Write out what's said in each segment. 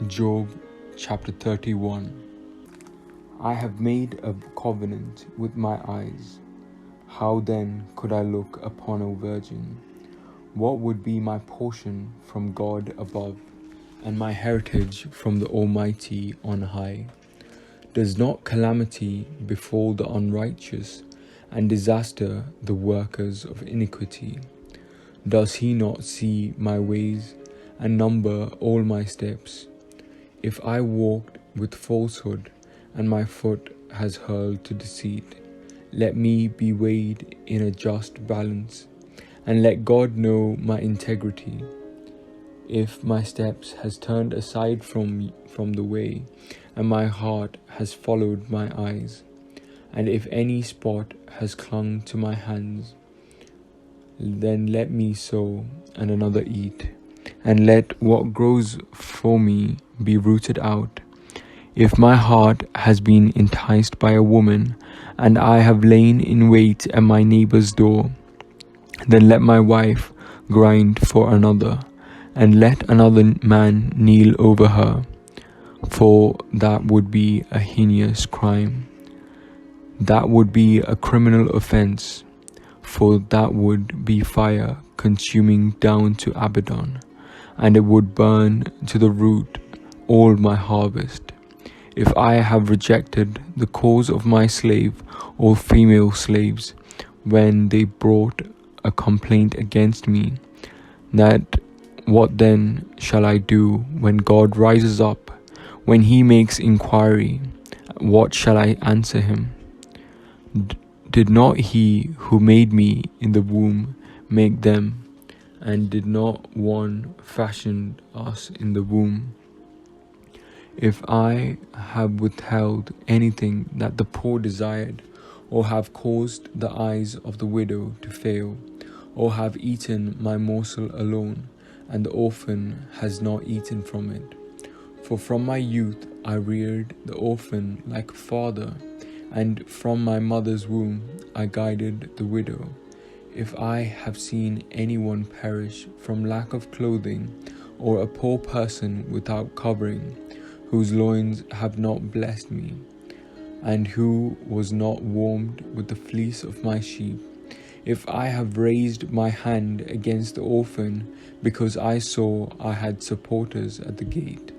Job chapter 31. I have made a covenant with my eyes. How then could I look upon a virgin? What would be my portion from God above, and my heritage from the Almighty on high? Does not calamity befall the unrighteous, and disaster the workers of iniquity? Does he not see my ways, and number all my steps? If I walked with falsehood, and my foot has hurled to deceit, let me be weighed in a just balance, and let God know my integrity. If my steps has turned aside from the way, and my heart has followed my eyes, and if any spot has clung to my hands, then let me sow and another eat, and let what grows for me be rooted out. If my heart has been enticed by a woman, and I have lain in wait at my neighbor's door, then let my wife grind for another, and let another man kneel over her, for that would be a heinous crime. That would be a criminal offense, for that would be fire consuming down to Abaddon, and it would burn to the root all my harvest. If I have rejected the cause of my slave or female slaves when they brought a complaint against me, what then shall I do when God rises up? When he makes inquiry, what shall I answer him? Did not he who made me in the womb make them? And did not one fashion us in the womb? If I have withheld anything that the poor desired, or have caused the eyes of the widow to fail, or have eaten my morsel alone, and the orphan has not eaten from it. For from my youth I reared the orphan like a father, and from my mother's womb I guided the widow. If I have seen anyone perish from lack of clothing, or a poor person without covering, whose loins have not blessed me, and who was not warmed with the fleece of my sheep, if I have raised my hand against the orphan, because I saw I had supporters at the gate,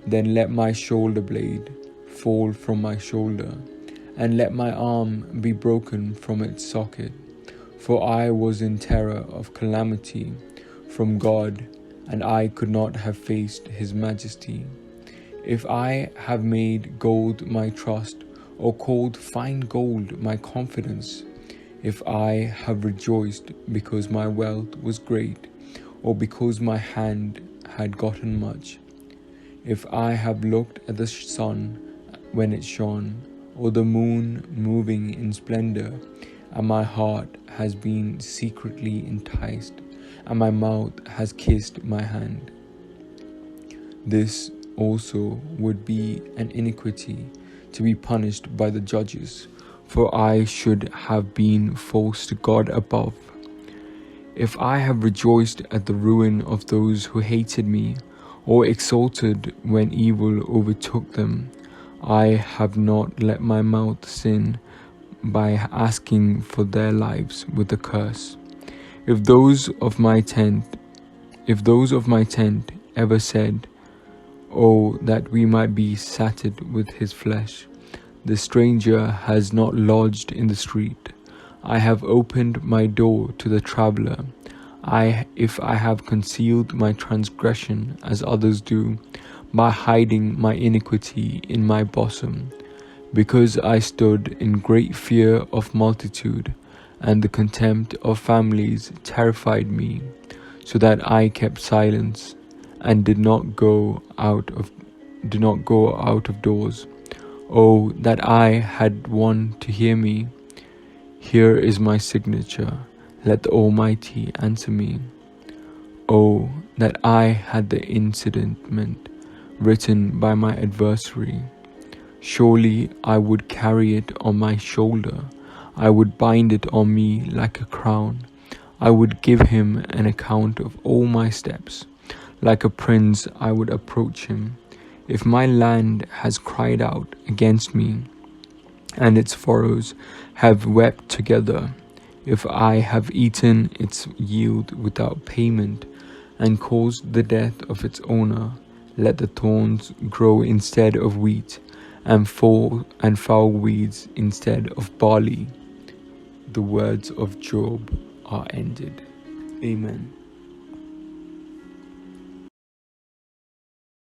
then let my shoulder blade fall from my shoulder, and let my arm be broken from its socket. For I was in terror of calamity from God, and I could not have faced his majesty. If I have made gold my trust, or called fine gold my confidence, if I have rejoiced because my wealth was great, or because my hand had gotten much, if I have looked at the sun when it shone, or the moon moving in splendor, and my heart has been secretly enticed, and my mouth has kissed my hand, this also would be an iniquity to be punished by the judges, for I should have been false to God above. If I have rejoiced at the ruin of those who hated me, or exulted when evil overtook them, I have not let my mouth sin by asking for their lives with a curse. If those of my tent ever said, "Oh, that we might be sated with his flesh," the stranger has not lodged in the street. I have opened my door to the traveler. If I have concealed my transgression as others do, by hiding my iniquity in my bosom, because I stood in great fear of multitude, and the contempt of families terrified me, so that I kept silence, and did not go out of doors. Oh, that I had one to hear me. Here is my signature. Let the Almighty answer me. Oh, that I had the incident written by my adversary. Surely I would carry it on my shoulder. I would bind it on me like a crown. I would give him an account of all my steps. Like a prince I would approach him. If my land has cried out against me, and its furrows have wept together, if I have eaten its yield without payment, and caused the death of its owner, let the thorns grow instead of wheat, and foul weeds instead of barley. The words of Job are ended. Amen.